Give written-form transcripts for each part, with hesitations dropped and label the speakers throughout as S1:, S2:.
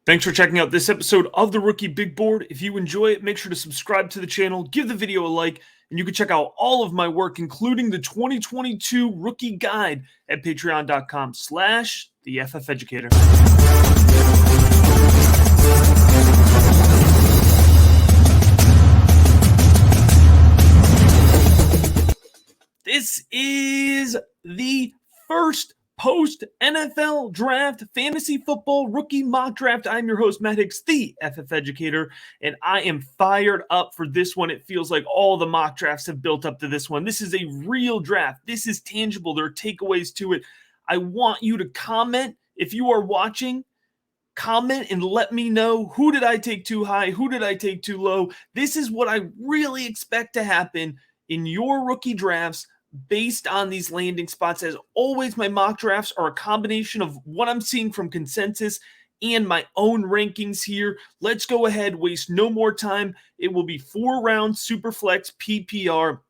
S1: Thanks for checking out this episode of the Rookie Big Board. If you enjoy it, make sure to subscribe to the channel, give the video a like, and you can check out all of my work, including the 2022 Rookie Guide at patreon.com/theFFeducator. This is the first post-NFL draft fantasy football rookie mock draft. I'm your host, Matt Hicks, the FF Educator, and I am fired up for this one. It feels like all the mock drafts have built up to this one. This is a real draft. This is tangible. There are takeaways to it. I want you to comment if you are watching. Comment and let me know, who did I take too high? Who did I take too low? This is what I really expect to happen in your rookie drafts based on these landing spots. As always, my mock drafts are a combination of what I'm seeing from consensus and my own rankings here. Let's go ahead, waste no more time. It will be 4 rounds, Superflex, PPR.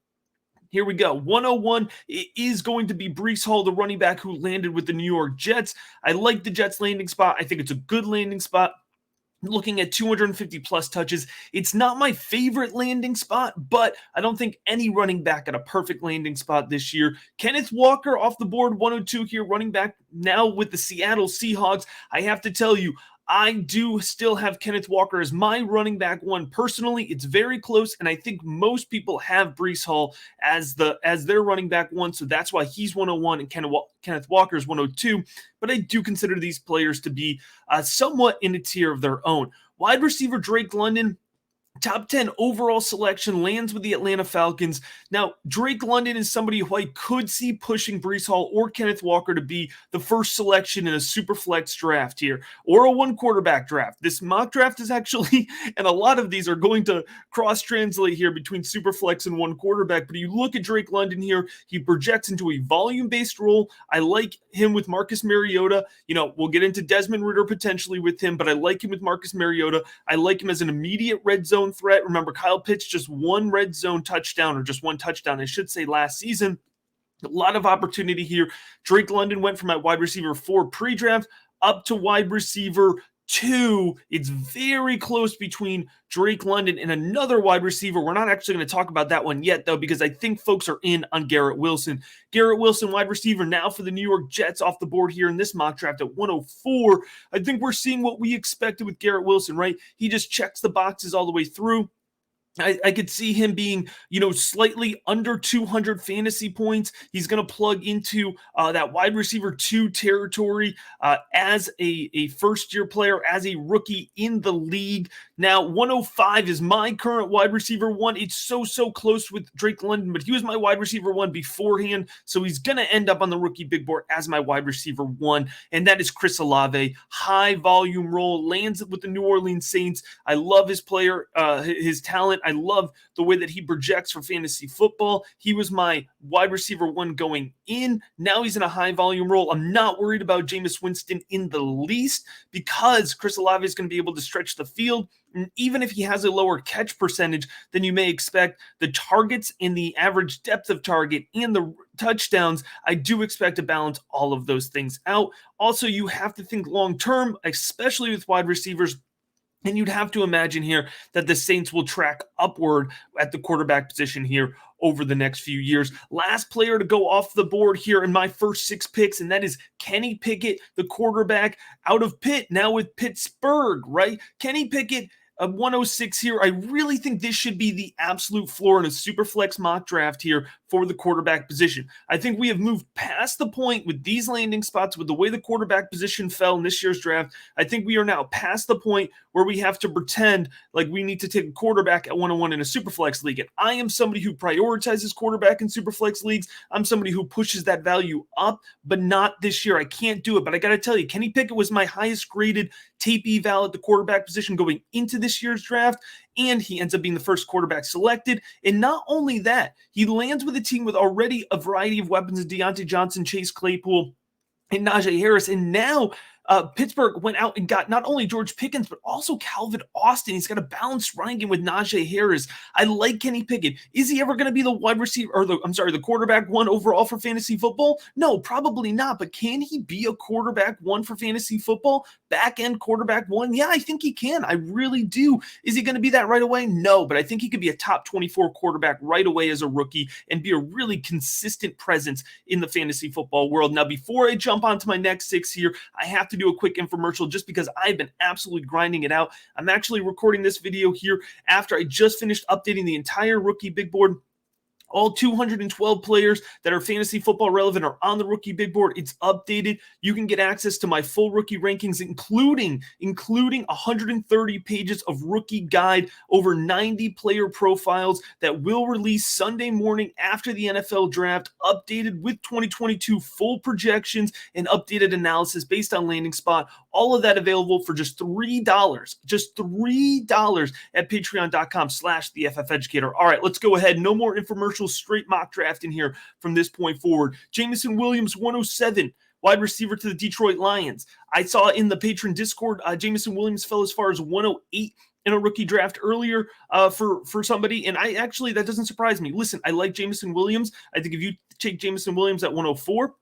S1: Here we go. 101, it is going to be Breece Hall, the running back who landed with the New York Jets. I like the Jets landing spot. I think it's a good landing spot. Looking at 250 plus touches. It's not my favorite landing spot, but I don't think any running back at a perfect landing spot this year. Kenneth Walker off the board, 102 here, running back now with the Seattle Seahawks. I have to tell you, I do still have Kenneth Walker as my running back one. Personally, it's very close, and I think most people have Breece Hall as their running back one, so that's why he's 101 and Kenneth Walker is 102. But I do consider these players to be somewhat in a tier of their own. Wide receiver Drake London, top 10 overall selection, lands with the Atlanta Falcons. Now, Drake London is somebody who I could see pushing Breece Hall or Kenneth Walker to be the first selection in a super flex draft here, or a one quarterback draft. This mock draft is actually, and a lot of these are going to cross-translate here between super flex and one quarterback, but you look at Drake London here, he projects into a volume-based role. I like him with Marcus Mariota. You know, we'll get into Desmond Ridder potentially with him, but I like him with Marcus Mariota. I like him as an immediate red zone threat. Remember, Kyle Pitts just one red zone touchdown, or just one touchdown, I should say, last season. A lot of opportunity here. Drake London went from my wide receiver 4 pre-draft up to wide receiver 2. It's very close between Drake London and another wide receiver. We're not actually going to talk about that one yet, though, because I think folks are in on Garrett Wilson. Garrett Wilson, wide receiver now for the New York Jets, off the board here in this mock draft at 104. I think we're seeing what we expected with Garrett Wilson, right? He just checks the boxes all the way through. I could see him being, slightly under 200 fantasy points. He's going to plug into that wide receiver 2 territory as a first-year player, as a rookie in the league. Now, 105 is my current wide receiver 1. It's so close with Drake London, but he was my wide receiver 1 beforehand, so he's going to end up on the rookie big board as my wide receiver 1, and that is Chris Olave. High-volume role, lands with the New Orleans Saints. I love his his talent. I love the way that he projects for fantasy football. He was my wide receiver 1 going in. Now he's in a high volume role. I'm not worried about Jameis Winston in the least, because Chris Olave is going to be able to stretch the field. And even if he has a lower catch percentage than you may expect, the targets and the average depth of target and the touchdowns, I do expect to balance all of those things out. Also, you have to think long term, especially with wide receivers. And you'd have to imagine here that the Saints will track upward at the quarterback position here over the next few years. Last player to go off the board here in my first 6 picks, and that is Kenny Pickett, the quarterback out of Pitt, now with Pittsburgh, right? Kenny Pickett, 106 here. I really think this should be the absolute floor in a super flex mock draft here for the quarterback position. I think we have moved past the point with these landing spots, with the way the quarterback position fell in this year's draft. I think we are now past the point where we have to pretend like we need to take a quarterback at 101 in a super flex league. And I am somebody who prioritizes quarterback in super flex leagues. I'm somebody who pushes that value up, but not this year. I can't do it. But I got to tell you, Kenny Pickett was my highest graded tape eval at the quarterback position going into this year's draft, and he ends up being the first quarterback selected. And not only that, he lands with a team with already a variety of weapons in Deontay Johnson, Chase Claypool, and Najee Harris. And now Pittsburgh went out and got not only George Pickens, but also Calvin Austin. He's got a balanced running game with Najee Harris. I like Kenny Pickett. Is he ever going to be the wide receiver, or the quarterback 1 overall for fantasy football? No, probably not. But can he be a quarterback 1 for fantasy football? back-end quarterback one? Yeah, I think he can. I really do. Is he going to be that right away? No, but I think he could be a top 24 quarterback right away as a rookie and be a really consistent presence in the fantasy football world. Now, before I jump onto my next 6 here, I have to do a quick infomercial just because I've been absolutely grinding it out. I'm actually recording this video here after I just finished updating the entire rookie big board. All 212 players that are fantasy football relevant are on the rookie big board. It's updated. You can get access to my full rookie rankings, including 130 pages of rookie guide, over 90 player profiles that will release Sunday morning after the NFL draft, updated with 2022 full projections and updated analysis based on landing spot. All of that available for just $3, just $3 at patreon.com/theFFeducator. All right, let's go ahead. No more infomercials. Straight mock draft in here from this point forward. Jameson Williams, 107, wide receiver to the Detroit Lions. I saw in the patron Discord, Jameson Williams fell as far as 108 in a rookie draft earlier for somebody, and I actually, that doesn't surprise me. Listen, I like Jameson Williams. I think if you take Jameson Williams at 104,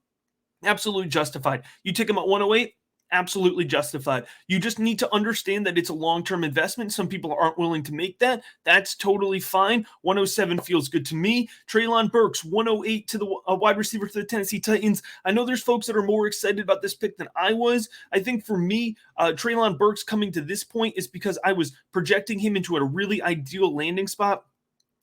S1: absolutely justified. You take him at 108, absolutely justified. You just need to understand that it's a long-term investment. Some people aren't willing to make that. That's totally fine. 107 feels good to me. Treylon Burks, 108 to the wide receiver to the Tennessee Titans. I know there's folks that are more excited about this pick than I was. I think for me, Treylon Burks coming to this point is because I was projecting him into a really ideal landing spot.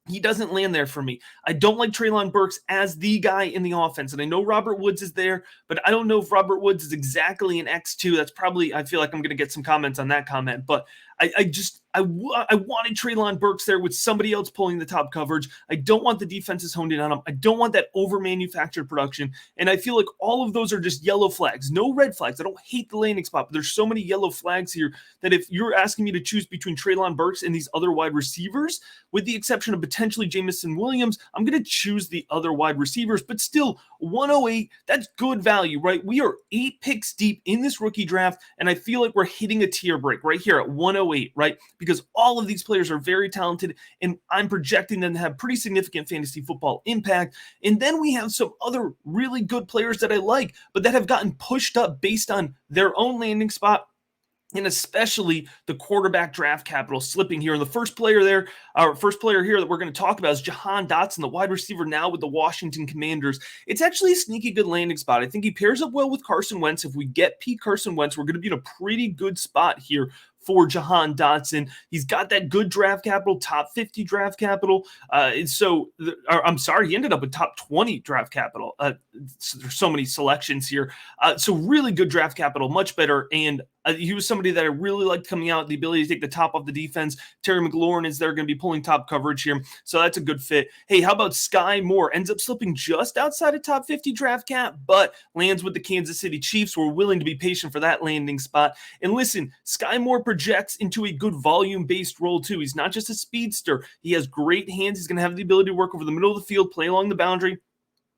S1: He doesn't land there for me. I don't like Treylon Burks as the guy in the offense. And I know Robert Woods is there, but I don't know if Robert Woods is exactly an X2. That's probably, I feel like I'm going to get some comments on that comment. But I wanted Treylon Burks there with somebody else pulling the top coverage. I don't want the defenses honed in on him. I don't want that over-manufactured production. And I feel like all of those are just yellow flags. No red flags. I don't hate the landing spot, but there's so many yellow flags here that if you're asking me to choose between Treylon Burks and these other wide receivers, with the exception of potentially Jameson Williams, I'm going to choose the other wide receivers. But still, 108, that's good value, right? We are 8 picks deep in this rookie draft, and I feel like we're hitting a tier break right here at 108, right? Because all of these players are very talented, and I'm projecting them to have pretty significant fantasy football impact. And then we have some other really good players that I like, but that have gotten pushed up based on their own landing spot, and especially the quarterback draft capital slipping here. And the first player here that we're going to talk about is Jahan Dotson, the wide receiver now with the Washington Commanders. It's actually a sneaky good landing spot. I think he pairs up well with Carson Wentz. If we get Pete Carson Wentz, we're going to be in a pretty good spot here for Jahan Dotson. He's got that good draft capital, top 50 draft capital. I'm sorry, he ended up with top 20 draft capital. So there's so many selections here. So really good draft capital, much better. And he was somebody that I really liked coming out, the ability to take the top off the defense. Terry McLaurin is there, going to be pulling top coverage here. So that's a good fit. Hey, how about Sky Moore? Ends up slipping just outside of top 50 draft cap, but lands with the Kansas City Chiefs. We're willing to be patient for that landing spot. And listen, Sky Moore projects into a good volume-based role too. He's not just a speedster. He has great hands. He's going to have the ability to work over the middle of the field, play along the boundary.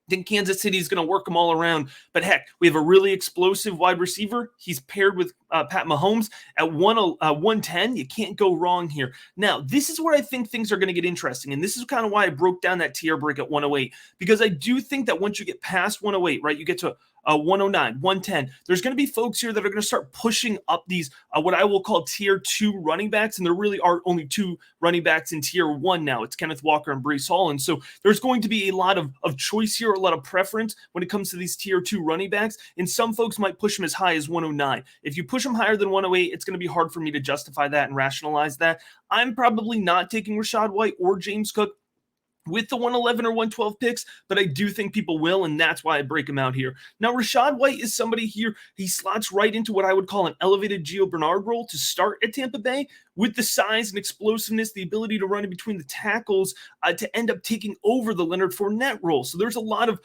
S1: I think Kansas City is going to work them all around. But heck, we have a really explosive wide receiver. He's paired with Pat Mahomes at 110. You can't go wrong here. Now, this is where I think things are going to get interesting. And this is kind of why I broke down that tier break at 108. Because I do think that once you get past 108, right, you get to 109, 110. There's going to be folks here that are going to start pushing up these, what I will call tier 2 running backs. And there really are only 2 running backs in tier 1 now. It's Kenneth Walker and Breece Hall. And so there's going to be a lot of choice here, a lot of preference when it comes to these tier 2 running backs. And some folks might push them as high as 109. If you push them higher than 108, it's going to be hard for me to justify that and rationalize that. I'm probably not taking Rachaad White or James Cook with the 111 or 112 picks, but I do think people will, and that's why I break him out here. Now, Rachaad White is somebody here, he slots right into what I would call an elevated Gio Bernard role to start at Tampa Bay with the size and explosiveness, the ability to run in between the tackles to end up taking over the Leonard Fournette role. So there's a lot of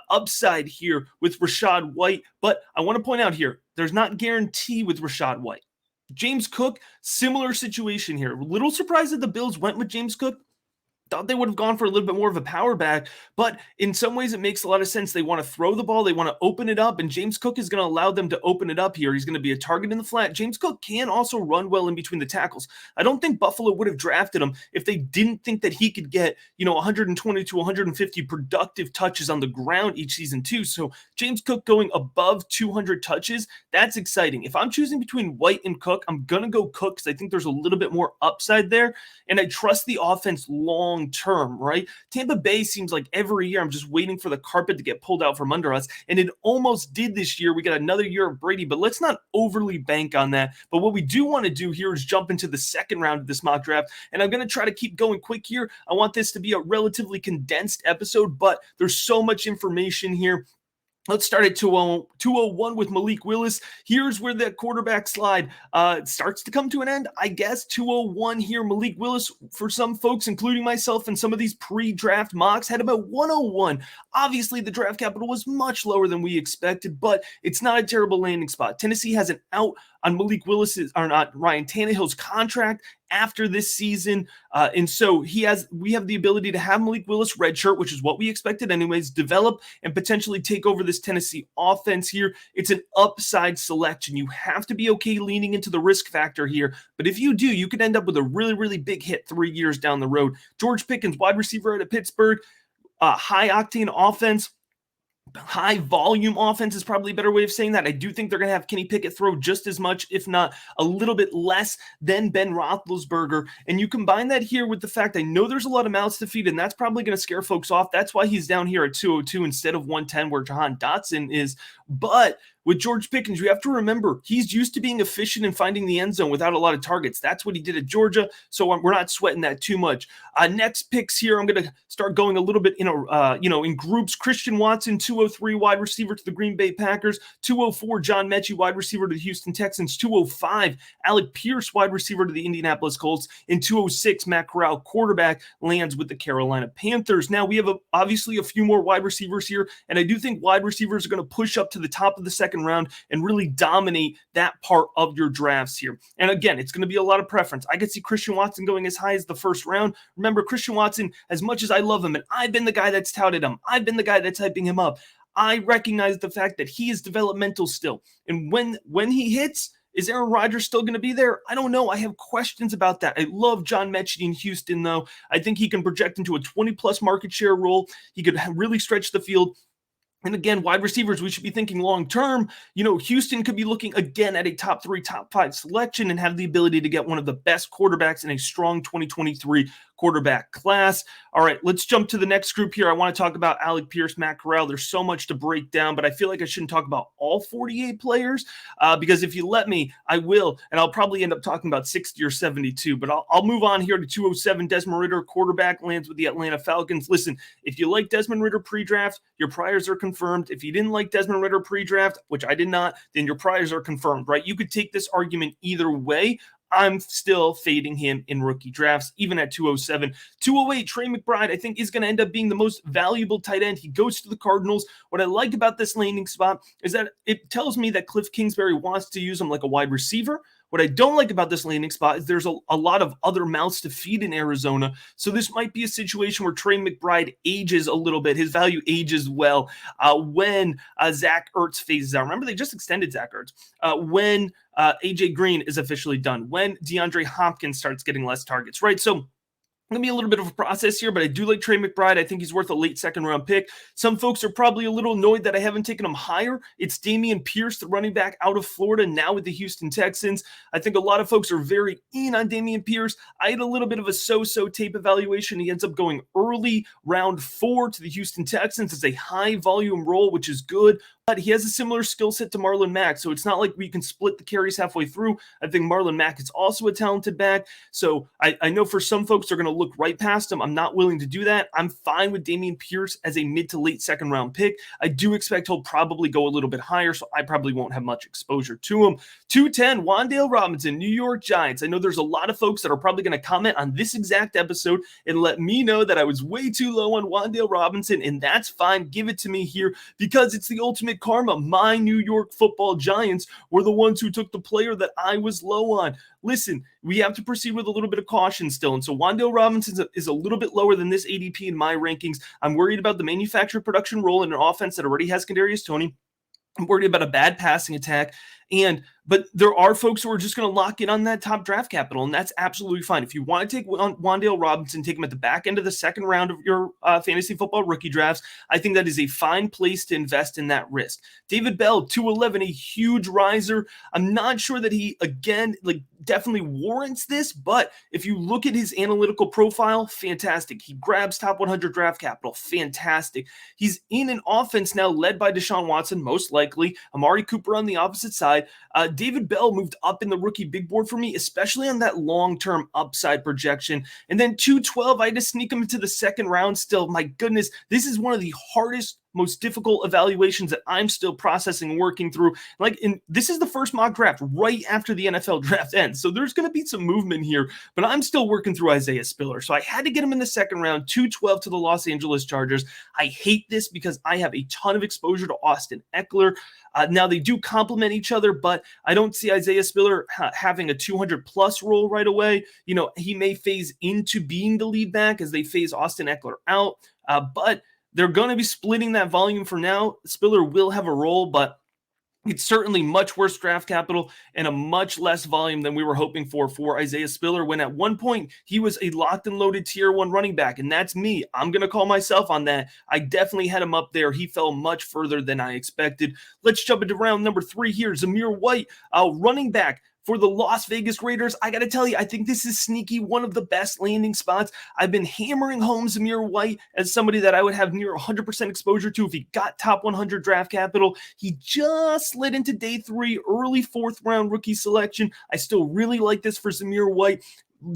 S1: upside here with Rachaad White, but I want to point out here, there's not guarantee with Rachaad White. James Cook, similar situation here. A little surprised that the Bills went with James Cook. Thought they would have gone for a little bit more of a power back, but in some ways it makes a lot of sense. They want to throw the ball, they want to open it up, and James Cook is going to allow them to open it up here. He's going to be a target in the flat. James Cook can also run well in between the tackles. I don't think Buffalo would have drafted him if they didn't think that he could get, 120 to 150 productive touches on the ground each season too. So James Cook going above 200 touches, that's exciting. If I'm choosing between White and Cook, I'm going to go Cook because I think there's a little bit more upside there, and I trust the offense long term, right? Tampa Bay seems like every year I'm just waiting for the carpet to get pulled out from under us, and it almost did this year. We got another year of Brady, but let's not overly bank on that. But what we do want to do here is jump into the second round of this mock draft, and I'm going to try to keep going quick here. I want this to be a relatively condensed episode, but there's so much information here. Let's start at 201 with Malik Willis. Here's where the quarterback slide starts to come to an end, I guess. 201 here. Malik Willis, for some folks, including myself and some of these pre-draft mocks, had about 101. Obviously, the draft capital was much lower than we expected, but it's not a terrible landing spot. Tennessee has an out on Malik Willis's, or not, Ryan Tannehill's contract after this season. And so we have the ability to have Malik Willis redshirt, which is what we expected anyways, develop and potentially take over this Tennessee offense here. It's an upside selection. You have to be okay leaning into the risk factor here. But if you do, you could end up with a really, really big hit 3 years down the road. George Pickens, wide receiver out of Pittsburgh, high octane offense. High volume offense is probably a better way of saying that. I do think they're going to have Kenny Pickett throw just as much, if not a little bit less, than Ben Roethlisberger. And you combine that here with the fact I know there's a lot of mouths to feed, and that's probably going to scare folks off. That's why he's down here at 202 instead of 110 where Jahan Dotson is. But with George Pickens, you have to remember he's used to being efficient in finding the end zone without a lot of targets. That's what he did at Georgia, so we're not sweating that too much. Next picks here, I'm going to start going a little bit in groups. Christian Watson, 203, wide receiver to the Green Bay Packers. 204, John Mechie, wide receiver to the Houston Texans. 205, Alec Pierce, wide receiver to the Indianapolis Colts. And 206, Matt Corral, quarterback, lands with the Carolina Panthers. Now we have obviously a few more wide receivers here, and I do think wide receivers are going to push up to the top of the second round and really dominate that part of your drafts here. And again, it's going to be a lot of preference. I could see Christian Watson going as high as the first round. Remember, Christian Watson, as much as I love him, and I've been the guy that's touted him, I've been the guy that's hyping him up, I recognize the fact that he is developmental still. And when he hits, is Aaron Rodgers still going to be there? I don't know. I have questions about that. I love John Mechie in Houston, though. I think he can project into a 20-plus market share role. He could really stretch the field. And again, wide receivers, we should be thinking long-term. Houston could be looking again at a top 3, top 5 selection and have the ability to get one of the best quarterbacks in a strong 2023 quarterback class. All right, let's jump to the next group here. I want to talk about Alec Pierce, Matt Corral. There's so much to break down, but I feel like I shouldn't talk about all 48 players because if you let me, I will, and I'll probably end up talking about 60 or 72, but I'll move on here to 207. Desmond Ridder, quarterback, lands with the Atlanta Falcons. Listen, if you like Desmond Ridder pre-draft, your priors are confirmed. If you didn't like Desmond Ridder pre-draft, which I did not, then your priors are confirmed, right? You could take this argument either way. I'm still fading him in rookie drafts, even at 207. 208, Trey McBride, I think, is going to end up being the most valuable tight end. He goes to the Cardinals. What I like about this landing spot is that it tells me that Cliff Kingsbury wants to use him like a wide receiver. What I don't like about this landing spot is there's a lot of other mouths to feed in Arizona. So this might be a situation where Trey McBride ages a little bit. His value ages well when Zach Ertz phases out. Remember, they just extended Zach Ertz. When AJ Green is officially done. When DeAndre Hopkins starts getting less targets, right? So going to be a little bit of a process here, but I do like Trey McBride. I think he's worth a late second-round pick. Some folks are probably a little annoyed that I haven't taken him higher. It's Dameon Pierce, the running back out of Florida, now with the Houston Texans. I think a lot of folks are very in on Dameon Pierce. I had a little bit of a so-so tape evaluation. He ends up going early, round 4 to the Houston Texans. It's a high-volume role, which is good. But he has a similar skill set to Marlon Mack, so it's not like we can split the carries halfway through. I think Marlon Mack is also a talented back, so I know for some folks they're going to look right past him. I'm not willing to do that. I'm fine with Dameon Pierce as a mid to late second-round pick. I do expect he'll probably go a little bit higher, so I probably won't have much exposure to him. 210, Wan'Dale Robinson, New York Giants. I know there's a lot of folks that are probably going to comment on this exact episode and let me know that I was way too low on Wan'Dale Robinson, and that's fine. Give it to me here because it's the ultimate karma. My New York Football Giants were the ones who took the player that I was low on. Listen, we have to proceed with a little bit of caution still. And so Wan'Dale Robinson Robinson is a little bit lower than this ADP in my rankings. I'm worried about the manufactured production role in an offense that already has Kadarius Toney. I'm worried about a bad passing attack. But there are folks who are just going to lock in on that top draft capital, and that's absolutely fine. If you want to take Wan'Dale Robinson, take him at the back end of the second round of your fantasy football rookie drafts, I think that is a fine place to invest in that risk. David Bell, 211, a huge riser. I'm not sure that he, again, definitely warrants this, but if you look at his analytical profile, fantastic. He grabs top 100 draft capital, fantastic. He's in an offense now led by Deshaun Watson, most likely. Amari Cooper on the opposite side. David Bell moved up in the rookie big board for me, especially on that long-term upside projection. And then 212, I had to sneak him into the second round still. My goodness, this is one of the hardest, most difficult evaluations that I'm still processing and working through. This is the first mock draft right after the NFL draft ends. So there's going to be some movement here, but I'm still working through Isaiah Spiller. So I had to get him in the second round, 212 to the Los Angeles Chargers. I hate this because I have a ton of exposure to Austin Eckler. Now they do complement each other, but I don't see Isaiah Spiller having a 200 plus role right away. He may phase into being the lead back as they phase Austin Eckler out, but they're going to be splitting that volume for now. Spiller will have a role, but it's certainly much worse draft capital and a much less volume than we were hoping for Isaiah Spiller, when at one point he was a locked and loaded tier 1 running back, and that's me. I'm going to call myself on that. I definitely had him up there. He fell much further than I expected. Let's jump into round number 3 here. Zamir White, running back for the Las Vegas Raiders. I got to tell you, I think this is sneaky one of the best landing spots. I've been hammering home Zamir White as somebody that I would have near 100% exposure to if he got top 100 draft capital. He just slid into day 3, early 4th round rookie selection. I still really like this for Zamir White.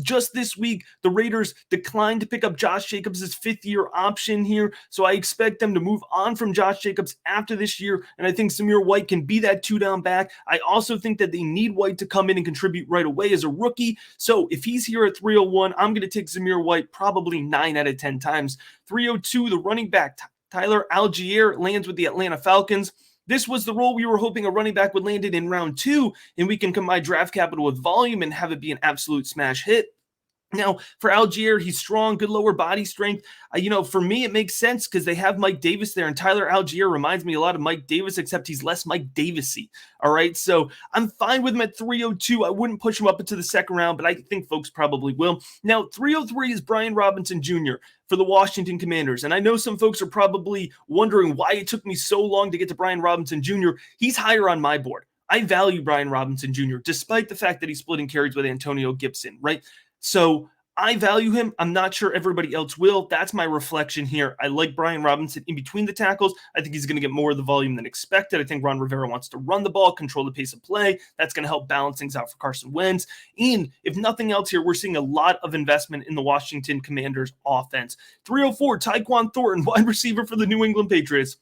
S1: Just this week, the Raiders declined to pick up Josh Jacobs' 5th-year option here, so I expect them to move on from Josh Jacobs after this year, and I think Zamir White can be that 2-down back. I also think that they need White to come in and contribute right away as a rookie, so if he's here at 301, I'm going to take Zamir White probably 9 out of 10 times. 302, the running back, Tyler Algier, lands with the Atlanta Falcons. This was the role we were hoping a running back would land in round 2, and we can combine draft capital with volume and have it be an absolute smash hit. Now, for Algier, he's strong, good lower body strength. For me, it makes sense because they have Mike Davis there, and Tyler Algier reminds me a lot of Mike Davis, except he's less Mike Davis-y. All right, so I'm fine with him at 302. I wouldn't push him up into the second round, but I think folks probably will. Now, 303 is Brian Robinson Jr. for the Washington Commanders, and I know some folks are probably wondering why it took me so long to get to Brian Robinson Jr. He's higher on my board. I value Brian Robinson Jr., despite the fact that he's splitting carries with Antonio Gibson, right? So I value him. I'm not sure everybody else will. That's my reflection here. I like Brian Robinson in between the tackles. I think he's going to get more of the volume than expected. I think Ron Rivera wants to run the ball, control the pace of play. That's going to help balance things out for Carson Wentz. And if nothing else here, we're seeing a lot of investment in the Washington Commanders offense. 304, Tyquan Thornton, wide receiver for the New England Patriots.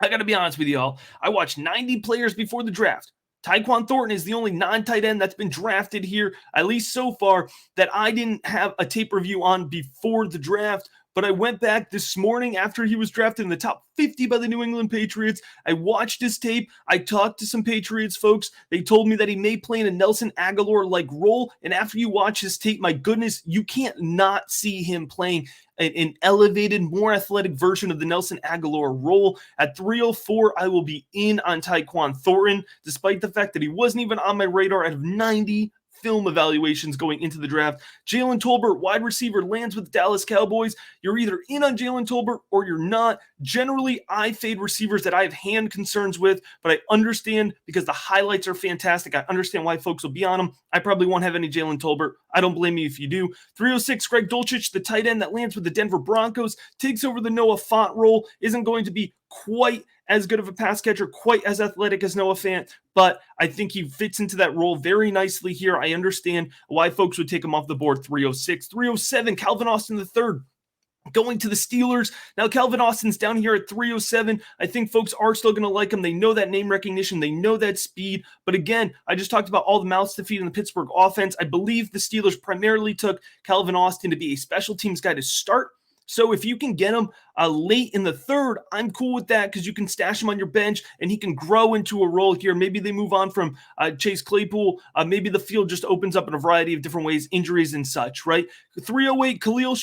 S1: I got to be honest with y'all. I watched 90 players before the draft. Tyquan Thornton is the only non-tight end that's been drafted here, at least so far, that I didn't have a tape review on before the draft. But I went back this morning after he was drafted in the top 50 by the New England Patriots. I watched his tape. I talked to some Patriots folks. They told me that he may play in a Nelson Aguilar-like role. And after you watch his tape, my goodness, you can't not see him playing an elevated, more athletic version of the Nelson Aguilar role. At 304, I will be in on Tyquan Thornton, despite the fact that he wasn't even on my radar out of 90 film evaluations going into the draft. Jalen Tolbert, wide receiver, lands with the Dallas Cowboys. You're either in on Jalen Tolbert or you're not. Generally, I fade receivers that I have hand concerns with, but I understand because the highlights are fantastic. I understand why folks will be on them. I probably won't have any Jalen Tolbert. I don't blame you if you do. 306, Greg Dulcich, the tight end that lands with the Denver Broncos, takes over the Noah Fant role, isn't going to be quite as good of a pass catcher, quite as athletic as Noah Fant, but I think he fits into that role very nicely here. I understand why folks would take him off the board. 306, 307, Calvin Austin III. Going to the Steelers. Now, Calvin Austin's down here at 307. I think folks are still going to like him. They know that name recognition. They know that speed. But again, I just talked about all the mouths to feed in the Pittsburgh offense. I believe the Steelers primarily took Calvin Austin to be a special teams guy to start. So if you can get him late in the third, I'm cool with that because you can stash him on your bench and he can grow into a role here. Maybe they move on from Chase Claypool. Maybe the field just opens up in a variety of different ways, injuries and such, right? 308, Khalil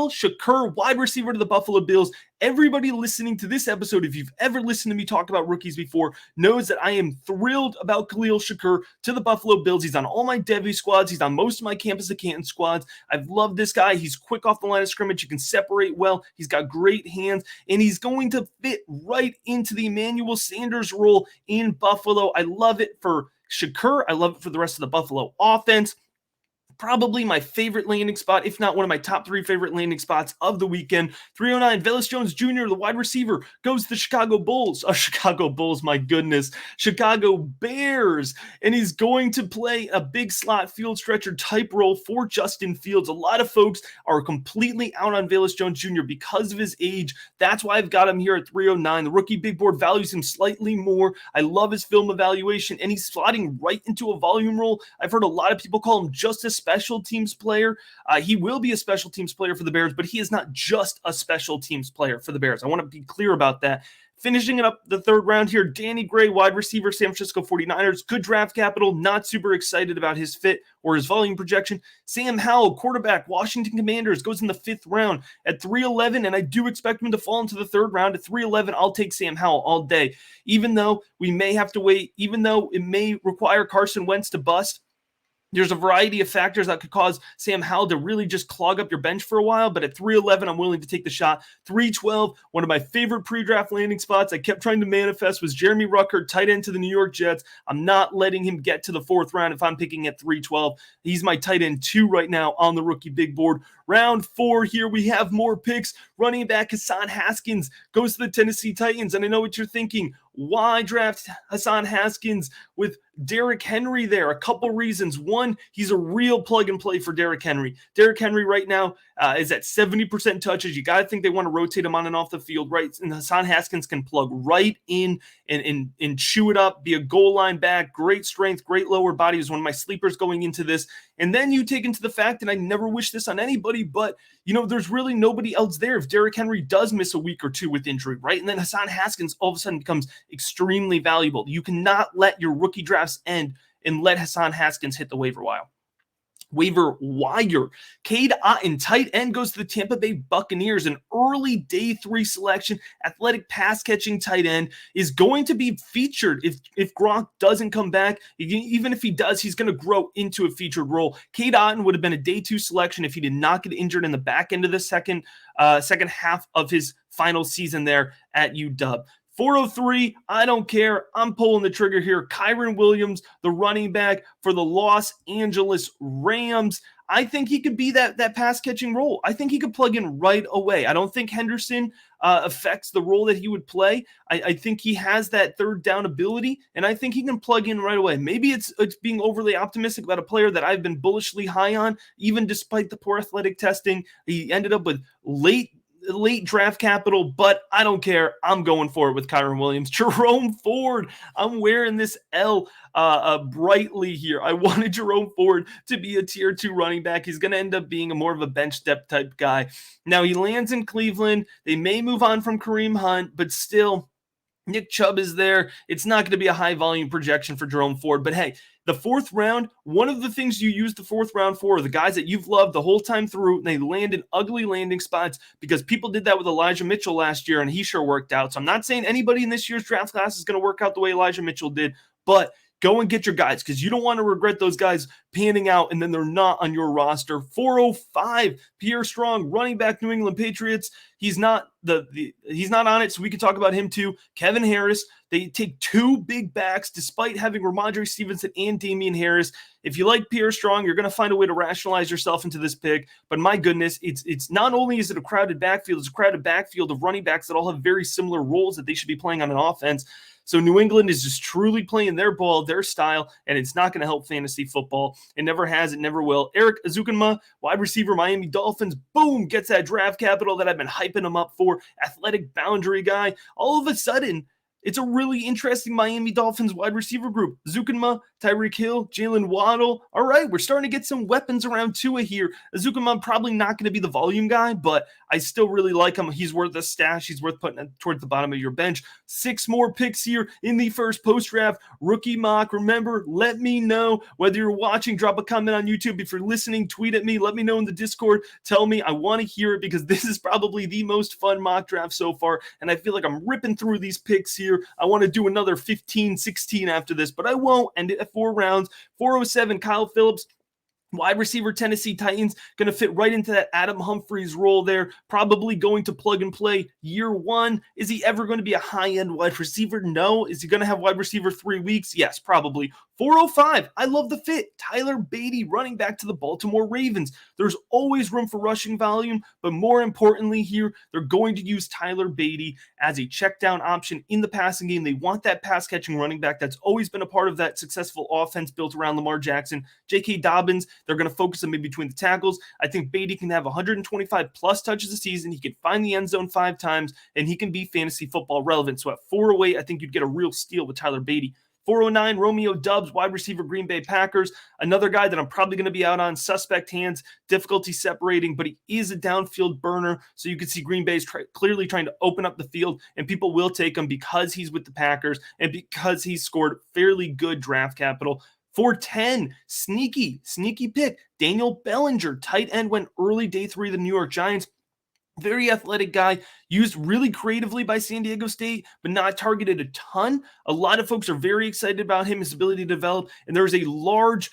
S1: Shakir, wide receiver to the Buffalo Bills. Everybody listening to this episode, if you've ever listened to me talk about rookies before, knows that I am thrilled about Khalil Shakir to the Buffalo Bills. He's on all my Devy squads. He's on most of my Campus of Canton squads. I've loved this guy. He's quick off the line of scrimmage. You can separate well. He's got great hands, and he's going to fit right into the Emmanuel Sanders role in Buffalo. I love it for Shakir. I love it for the rest of the Buffalo offense. Probably my favorite landing spot, if not one of my top 3 favorite landing spots of the weekend. 309, Velus Jones Jr., the wide receiver, goes to the Chicago Bulls. Chicago Bulls, my goodness. Chicago Bears. And he's going to play a big slot field stretcher type role for Justin Fields. A lot of folks are completely out on Velus Jones Jr. because of his age. That's why I've got him here at 309. The rookie big board values him slightly more. I love his film evaluation, and he's slotting right into a volume role. I've heard a lot of people call him just a special teams player. He will be a special teams player for the Bears, but he is not just a special teams player for the Bears. I want to be clear about that. Finishing it up the third round here, Danny Gray, wide receiver, San Francisco 49ers. Good draft capital. Not super excited about his fit or his volume projection. Sam Howell, quarterback, Washington Commanders, goes in the 5th round at 311, and I do expect him to fall into the 3rd round. At 311, I'll take Sam Howell all day. Even though we may have to wait, even though it may require Carson Wentz to bust, there's a variety of factors that could cause Sam Howell to really just clog up your bench for a while, but at 311, I'm willing to take the shot. 312, one of my favorite pre-draft landing spots I kept trying to manifest was Jeremy Ruckert, tight end to the New York Jets. I'm not letting him get to the 4th round if I'm picking at 312. He's my tight end 2 right now on the rookie big board. Round 4 here, we have more picks. Running back Hassan Haskins goes to the Tennessee Titans, and I know what you're thinking. Why draft Hassan Haskins with Derrick Henry there? A couple reasons. One, he's a real plug and play for Derrick Henry. Derrick Henry right now is at 70% touches. You got to think they want to rotate him on and off the field, right? And Hassan Haskins can plug right in and chew it up, be a goal line back, great strength, great lower body. He was one of my sleepers going into this. And then you take into the fact, and I never wish this on anybody, but, there's really nobody else there if Derrick Henry does miss a week or 2 with injury, right? And then Hassan Haskins all of a sudden becomes extremely valuable. You cannot let your rookie drafts end and let Hassan Haskins hit the waiver wire. Cade Otton, tight end, goes to the Tampa Bay Buccaneers. An early day 3 selection, athletic pass-catching tight end, is going to be featured if Gronk doesn't come back. Even if he does, he's going to grow into a featured role. Cade Otton would have been a day 2 selection if he did not get injured in the back end of the second half of his final season there at UW. 403, I don't care. I'm pulling the trigger here. Kyren Williams, the running back for the Los Angeles Rams. I think he could be that pass-catching role. I think he could plug in right away. I don't think Henderson affects the role that he would play. I think he has that third down ability, and I think he can plug in right away. Maybe it's being overly optimistic about a player that I've been bullishly high on, even despite the poor athletic testing. He ended up with late draft capital, but I don't care. I'm going for it with Kyren Williams. Jerome Ford, I'm wearing this L brightly here. I wanted Jerome Ford to be a tier 2 running back. He's going to end up being more of a bench depth type guy. Now he lands in Cleveland. They may move on from Kareem Hunt, but still, Nick Chubb is there. It's not going to be a high volume projection for Jerome Ford, but hey, the 4th round, one of the things you use the 4th round for are the guys that you've loved the whole time through, and they land in ugly landing spots because people did that with Elijah Mitchell last year, and he sure worked out. So I'm not saying anybody in this year's draft class is going to work out the way Elijah Mitchell did, but go and get your guys because you don't want to regret those guys panning out and then they're not on your roster. 405, Pierre Strong, running back, New England Patriots. He's not he's not on it, so we can talk about him too. Kevin Harris. They take 2 big backs despite having Ramondre Stevenson and Damian Harris. If you like Pierre Strong, you're going to find a way to rationalize yourself into this pick. But my goodness, it's not only is it a crowded backfield, it's a crowded backfield of running backs that all have very similar roles that they should be playing on an offense. So New England is just truly playing their ball, their style, and it's not going to help fantasy football. It never has, it never will. Eric Ezukanma, wide receiver, Miami Dolphins, boom, gets that draft capital that I've been hyping him up for. Athletic boundary guy. All of a sudden, it's a really interesting Miami Dolphins wide receiver group. Ezukanma, Tyreek Hill, Jalen Waddle. All right, we're starting to get some weapons around Tua here. Azukamon probably not going to be the volume guy, but I still really like him. He's worth a stash. He's worth putting towards the bottom of your bench. 6 more picks here in the first post-draft rookie mock. Remember, let me know whether you're watching. Drop a comment on YouTube. If you're listening, tweet at me. Let me know in the Discord. Tell me. I want to hear it because this is probably the most fun mock draft so far, and I feel like I'm ripping through these picks here. I want to do another 15, 16 after this, but I won't. End it at 4 rounds. 407, Kyle Phillips. Wide receiver, Tennessee Titans, going to fit right into that Adam Humphries role there, probably going to plug and play year 1. Is he ever going to be a high-end wide receiver? No. Is he going to have wide receiver 3 weeks? Yes, probably. 405, I love the fit. Tyler Beatty, running back to the Baltimore Ravens. There's always room for rushing volume, but more importantly here, they're going to use Tyler Beatty as a check down option in the passing game. They want that pass-catching running back. That's always been a part of that successful offense built around Lamar Jackson. J.K. Dobbins, they're going to focus on maybe between the tackles. I think Beatty can have 125 plus touches a season. He can find the end zone 5 times, and he can be fantasy football relevant. So at 408, I think you'd get a real steal with Tyler Beatty. 409, Romeo Doubs, wide receiver, Green Bay Packers. Another guy that I'm probably going to be out on, suspect hands, difficulty separating, but he is a downfield burner. So you can see Green Bay's clearly trying to open up the field, and people will take him because he's with the Packers and because he's scored fairly good draft capital. 410, sneaky pick. Daniel Bellinger, tight end, went early day 3 of the New York Giants. Very athletic guy, used really creatively by San Diego State, but not targeted a ton. A lot of folks are very excited about him, his ability to develop, and there's a large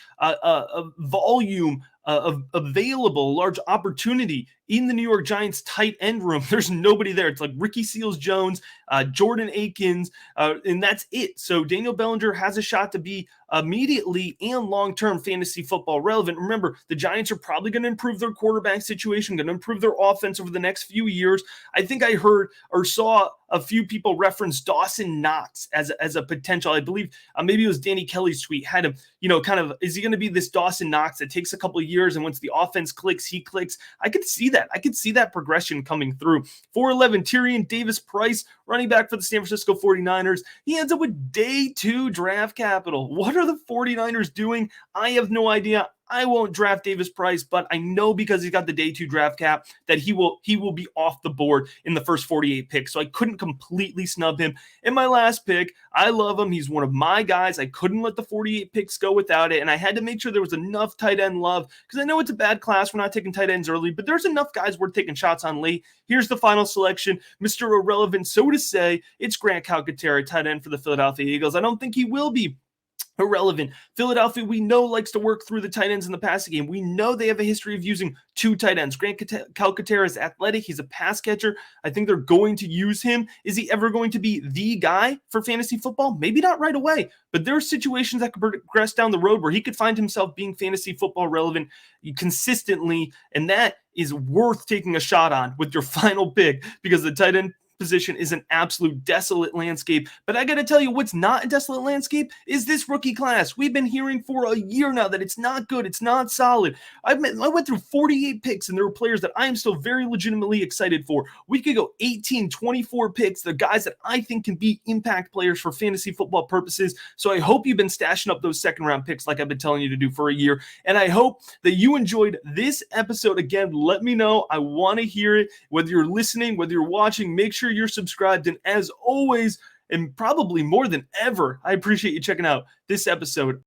S1: volume available, large opportunity in the New York Giants tight end room. There's nobody there. It's like Ricky Seals-Jones, Jordan Akins, and that's it. So Daniel Bellinger has a shot to be immediately and long-term fantasy football relevant. Remember, the Giants are probably going to improve their quarterback situation, going to improve their offense over the next few years. I think I heard or saw a few people reference Dawson Knox as a potential. I believe maybe it was Danny Kelly's tweet had him, kind of, is he going to be this Dawson Knox that takes a couple of years and once the offense clicks, he clicks? I could see that. I could see that progression coming through. 411, Tyrion Davis-Price, running back for the San Francisco 49ers. He ends up with day 2 draft capital. What are the 49ers doing? I have no idea. I won't draft Davis-Price, but I know because he's got the day 2 draft cap that he will be off the board in the first 48 picks. So I couldn't completely snub him. In my last pick, I love him. He's one of my guys. I couldn't let the 48 picks go without it, and I had to make sure there was enough tight end love because I know it's a bad class. We're not taking tight ends early, but there's enough guys worth taking shots on late. Here's the final selection. Mr. Irrelevant, so to say, it's Grant Calcaterra, tight end for the Philadelphia Eagles. I don't think he will be irrelevant. Philadelphia, we know, likes to work through the tight ends in the passing game. We know they have a history of using 2 tight ends. Grant Calcaterra is athletic. He's a pass catcher. I think they're going to use him. Is he ever going to be the guy for fantasy football? Maybe not right away, but there are situations that could progress down the road where he could find himself being fantasy football relevant consistently, and that is worth taking a shot on with your final pick because the tight end position is an absolute desolate landscape. But I got to tell you, what's not a desolate landscape is this rookie class. We've been hearing for a year now that it's not good. It's not solid. I went through 48 picks, and there were players that I am still very legitimately excited for. We could go 18, 24 picks. The guys that I think can be impact players for fantasy football purposes. So I hope you've been stashing up those second-round picks like I've been telling you to do for a year. And I hope that you enjoyed this episode. Again, let me know. I want to hear it. Whether you're listening, whether you're watching, make sure you're subscribed. And as always, and probably more than ever, I appreciate you checking out this episode